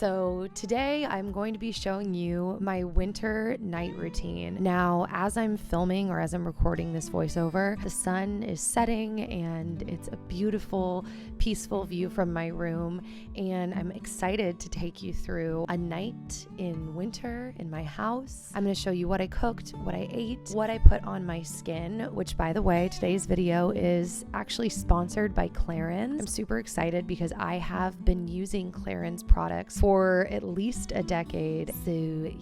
So today I'm going to be showing you my winter night routine. Now, as I'm filming or as I'm recording this voiceover, the sun is setting and it's a beautiful, peaceful view from my room. And I'm excited to take you through a night in winter in my house. I'm going to show you what I cooked, what I ate, what I put on my skin, which by the way, today's video is actually sponsored by Clarins. I'm super excited because I have been using Clarins products for at least a decade. So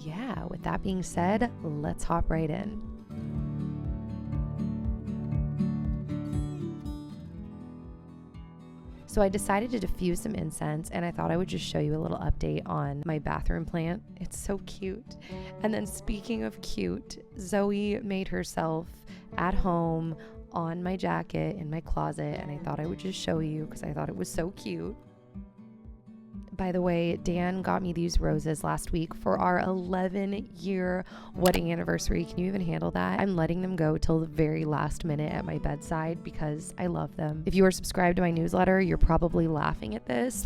yeah, with that being said, let's hop right in. So I decided to diffuse some incense, and I thought I would just show you a little update on my bathroom plant. It's so cute. And then speaking of cute, Zoe made herself at home on my jacket in my closet, and I thought I would just show you because I thought it was so cute. By the way, Dan got me these roses last week for our 11-year wedding anniversary. Can you even handle that? I'm letting them go till the very last minute at my bedside because I love them. If you are subscribed to my newsletter, you're probably laughing at this,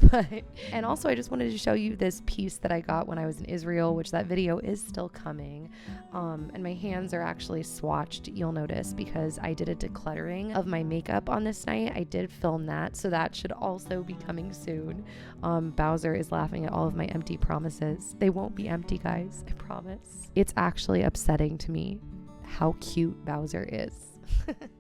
and also I just wanted to show you this piece that I got when I was in Israel, which that video is still coming. And my hands are actually swatched, you'll notice, because I did a decluttering of my makeup on this night. I did film that, so that should also be coming soon. Bowser is laughing at all of my empty promises. They won't be empty, guys, I promise. It's actually upsetting to me how cute Bowser is.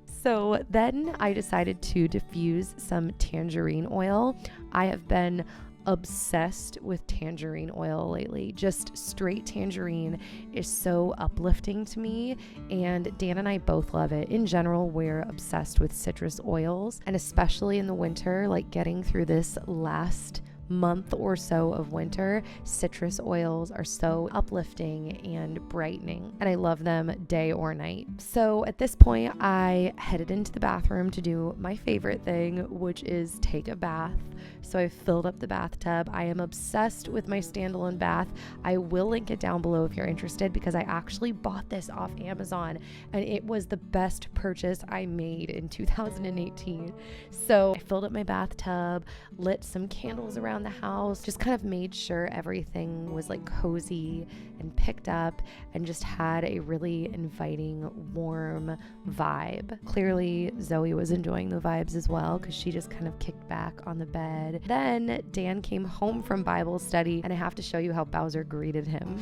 So then I decided to diffuse some tangerine oil. I have been obsessed with tangerine oil lately. Just straight tangerine is so uplifting to me, and Dan and I both love it. In general, we're obsessed with citrus oils, and especially in the winter, like getting through this last month or so of winter, citrus oils are so uplifting and brightening, and I love them day or night. So at this point, I headed into the bathroom to do my favorite thing, which is take a bath. So I filled up the bathtub. I am obsessed with my standalone bath. I will link it down below if you're interested, because I actually bought this off Amazon and it was the best purchase I made in 2018. So I filled up my bathtub, lit some candles around the house, just kind of made sure everything was like cozy and picked up and just had a really inviting, warm vibe. Clearly, Zoe was enjoying the vibes as well because she just kind of kicked back on the bed. Then Dan came home from Bible study, and I have to show you how Bowser greeted him.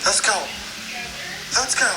Let's go. Let's go.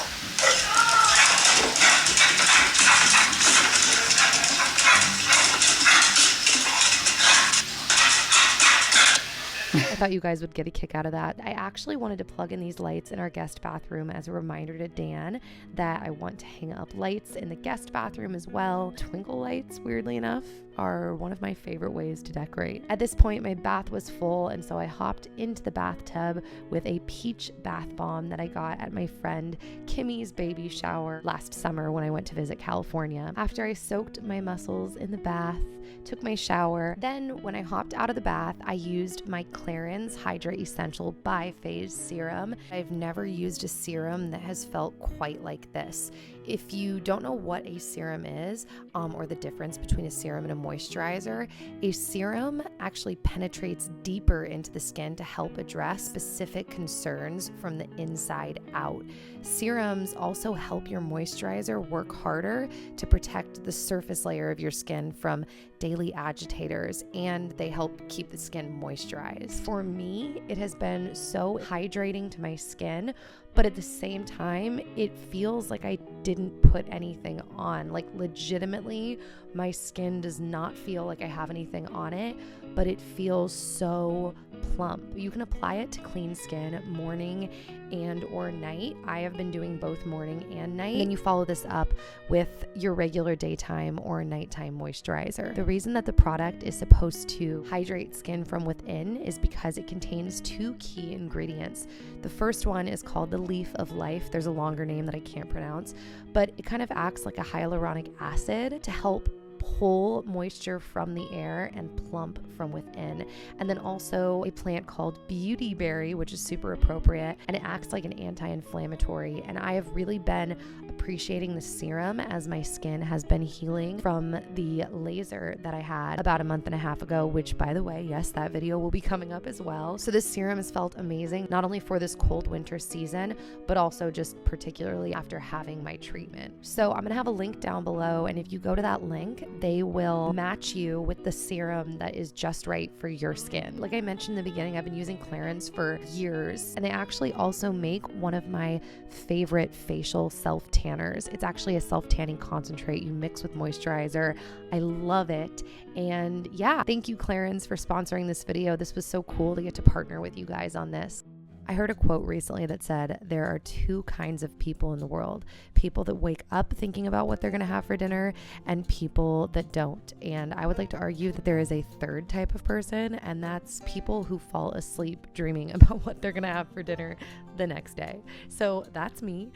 I thought you guys would get a kick out of that. I actually wanted to plug in these lights in our guest bathroom as a reminder to Dan that I want to hang up lights in the guest bathroom as well. Twinkle lights, weirdly enough, are one of my favorite ways to decorate. At this point, my bath was full, and so I hopped into the bathtub with a peach bath bomb that I got at my friend Kimmy's baby shower last summer when I went to visit California. After I soaked my muscles in the bath, took my shower, then when I hopped out of the bath, I used my Clarins Hydra Essential Bi-Phase Serum. I've never used a serum that has felt quite like this. If you don't know what a serum is, or the difference between a serum and a moisturizer, a serum actually penetrates deeper into the skin to help address specific concerns from the inside out. Serums also help your moisturizer work harder to protect the surface layer of your skin from daily agitators, and they help keep the skin moisturized. For me, it has been so hydrating to my skin, but at the same time, it feels like I didn't put anything on. Like, legitimately, my skin does not feel like I have anything on it, but it feels so plump. You can apply it to clean skin morning and or night. I have been doing both morning and night. And then you follow this up with your regular daytime or nighttime moisturizer. The reason that the product is supposed to hydrate skin from within is because it contains two key ingredients. The first one is called the leaf of life. There's a longer name that I can't pronounce, but it kind of acts like a hyaluronic acid to help pull moisture from the air and plump from within. And then also a plant called beauty berry, which is super appropriate, and it acts like an anti-inflammatory. And I have really been appreciating the serum as my skin has been healing from the laser that I had about a month and a half ago, which, by the way, yes, that video will be coming up as well. So this serum has felt amazing, not only for this cold winter season, but also just particularly after having my treatment. So I'm gonna have a link down below, and if you go to that link, they will match you with the serum that is just right for your skin. Like I mentioned in the beginning, I've been using Clarins for years, and they actually also make one of my favorite facial self-tanners. It's actually a self-tanning concentrate you mix with moisturizer. I love it. And yeah, thank you, Clarins, for sponsoring this video. This was so cool to get to partner with you guys on this. I heard a quote recently that said, there are two kinds of people in the world: people that wake up thinking about what they're going to have for dinner, and people that don't. And I would like to argue that there is a third type of person, and that's people who fall asleep dreaming about what they're going to have for dinner the next day. So that's me.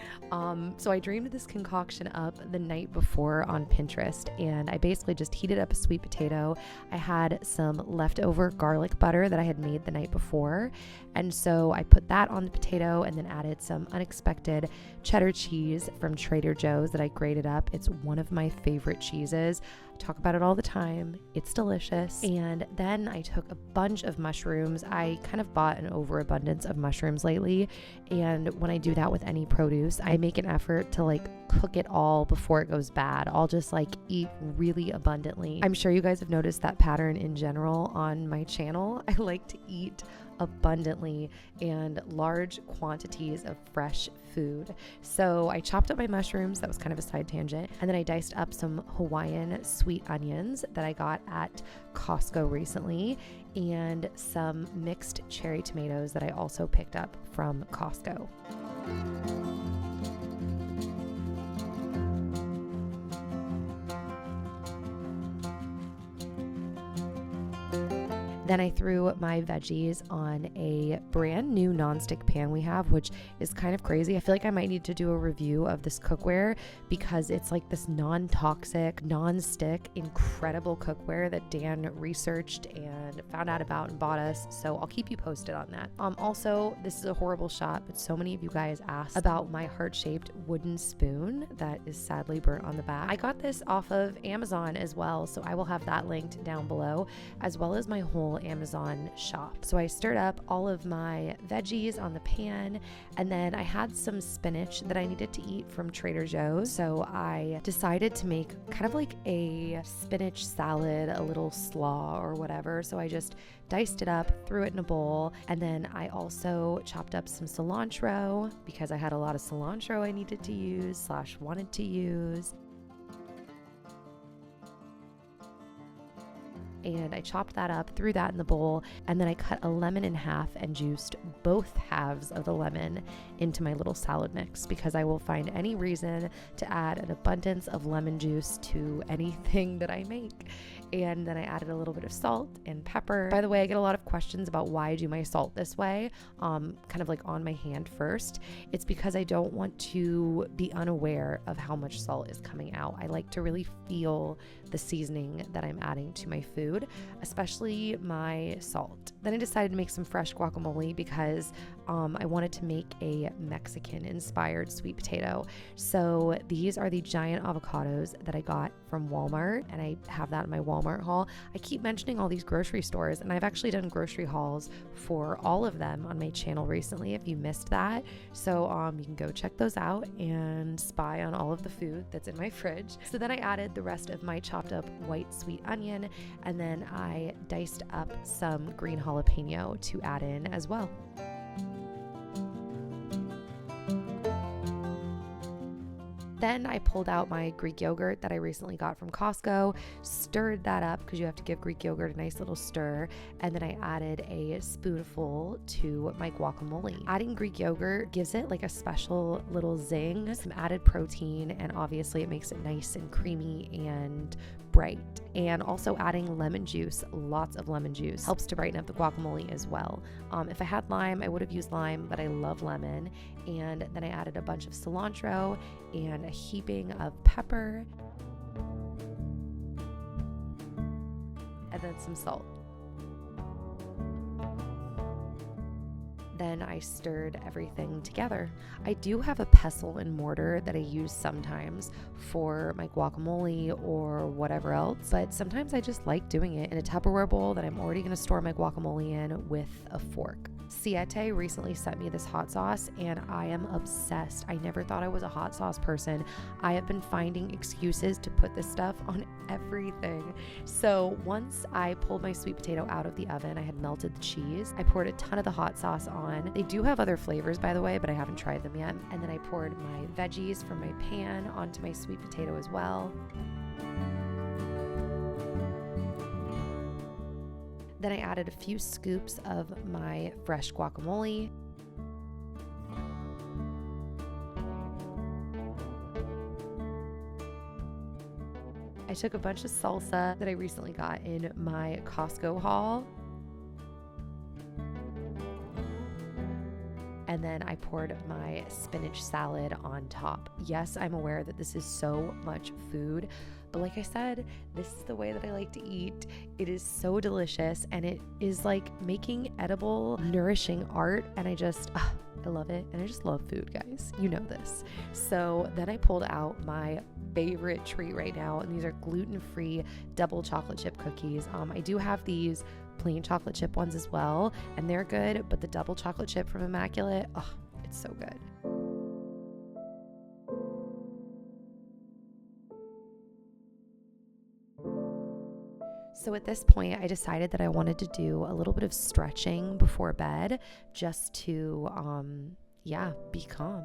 So I dreamed this concoction up the night before on Pinterest, and I basically just heated up a sweet potato. I had some leftover garlic butter that I had made the night before, and so I put that on the potato and then added some unexpected cheddar cheese from Trader Joe's that I grated up. It's one of my favorite cheeses. I talk about it all the time. It's delicious. And then I took a bunch of mushrooms. I kind of bought an overabundance of mushrooms lately, and when I do that with any produce, I make an effort to like cook it all before it goes bad. I'll just like eat really abundantly. I'm sure you guys have noticed that pattern in general on my channel. I like to eat abundantly and large quantities of fresh food. So I chopped up my mushrooms. That was kind of a side tangent. And then I diced up some Hawaiian sweet onions that I got at Costco recently, and some mixed cherry tomatoes that I also picked up from Costco. Then I threw my veggies on a brand new nonstick pan we have, which is kind of crazy. I feel like I might need to do a review of this cookware because it's like this non-toxic, non-stick, incredible cookware that Dan researched and found out about and bought us. So I'll keep you posted on that. Also, this is a horrible shot, but so many of you guys asked about my heart-shaped wooden spoon that is sadly burnt on the back. I got this off of Amazon as well, so I will have that linked down below, as well as my whole Amazon shop. So I stirred up all of my veggies on the pan, and then I had some spinach that I needed to eat from Trader Joe's. So I decided to make kind of like a spinach salad, a little slaw or whatever. So I just diced it up, threw it in a bowl, and then I also chopped up some cilantro because I had a lot of cilantro I needed to use / wanted to use. And I chopped that up, threw that in the bowl, and then I cut a lemon in half and juiced both halves of the lemon into my little salad mix because I will find any reason to add an abundance of lemon juice to anything that I make. And then I added a little bit of salt and pepper. By the way, I get a lot of questions about why I do my salt this way, kind of like on my hand first. It's because I don't want to be unaware of how much salt is coming out. I like to really feel the seasoning that I'm adding to my food, especially my salt. Then I decided to make some fresh guacamole because I wanted to make a Mexican-inspired sweet potato. So these are the giant avocados that I got from Walmart, and I have that in my Walmart haul. I keep mentioning all these grocery stores, and I've actually done grocery hauls for all of them on my channel recently if you missed that. So you can go check those out and spy on all of the food that's in my fridge. So then I added the rest of my chopped up white sweet onion, and then I diced up some green jalapeno to add in as well. Then I pulled out my Greek yogurt that I recently got from Costco, stirred that up because you have to give Greek yogurt a nice little stir, and then I added a spoonful to my guacamole. Adding Greek yogurt gives it like a special little zing, some added protein, and obviously it makes it nice and creamy and bright. And also adding lemon juice, lots of lemon juice, helps to brighten up the guacamole as well. If I had lime, I would have used lime, but I love lemon. And then I added a bunch of cilantro and a heaping of pepper. and then some salt. Then I stirred everything together. I do have a pestle and mortar that I use sometimes for my guacamole or whatever else, but sometimes I just like doing it in a Tupperware bowl that I'm already going to store my guacamole in with a fork. Siete recently sent me this hot sauce and I am obsessed. I never thought I was a hot sauce person. I have been finding excuses to put this stuff on everything. So once I pulled my sweet potato out of the oven, I had melted the cheese. I poured a ton of the hot sauce on. They do have other flavors, by the way, but I haven't tried them yet. And then I poured my veggies from my pan onto my sweet potato as well. Then I added a few scoops of my fresh guacamole. I took a bunch of salsa that I recently got in my Costco haul. And then I poured my spinach salad on top. Yes, I'm aware that this is so much food, but like I said, this is the way that I like to eat. It is so delicious and it is like making edible, nourishing art. And I love it. And I just love food, guys. You know this. So then I pulled out my favorite treat right now, and these are gluten-free double chocolate chip cookies. I do have these plain chocolate chip ones as well, and they're good, but the double chocolate chip from Immaculate, oh, it's so good. So at this point, I decided that I wanted to do a little bit of stretching before bed just to, be calm.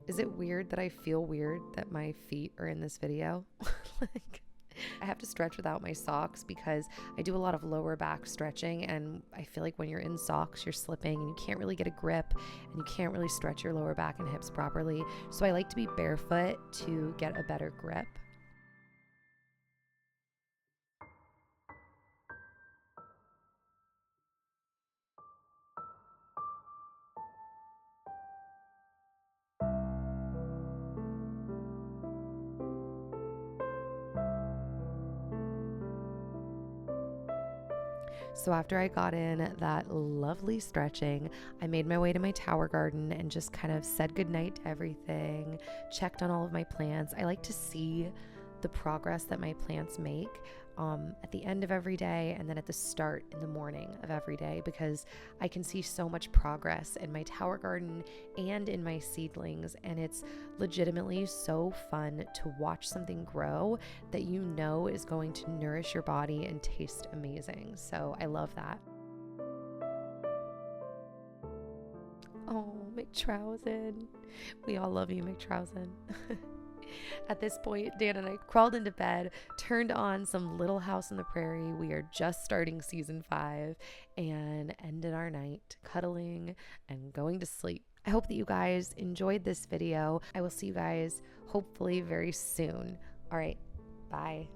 Is it weird that I feel weird that my feet are in this video? Like, I have to stretch without my socks because I do a lot of lower back stretching, and I feel like when you're in socks, you're slipping and you can't really get a grip and you can't really stretch your lower back and hips properly. So I like to be barefoot to get a better grip. So after I got in that lovely stretching, I made my way to my tower garden and just kind of said goodnight to everything, checked on all of my plants. I like to see the progress that my plants make at the end of every day and then at the start in the morning of every day, because I can see so much progress in my tower garden and in my seedlings, and it's legitimately so fun to watch something grow that you know is going to nourish your body and taste amazing. So I love that. Oh, McTrowson. We all love you, McTrowson. At this point, Dan and I crawled into bed, turned on some Little House on the Prairie. We are just starting season 5 and ended our night cuddling and going to sleep. I hope that you guys enjoyed this video. I will see you guys hopefully very soon. All right, bye.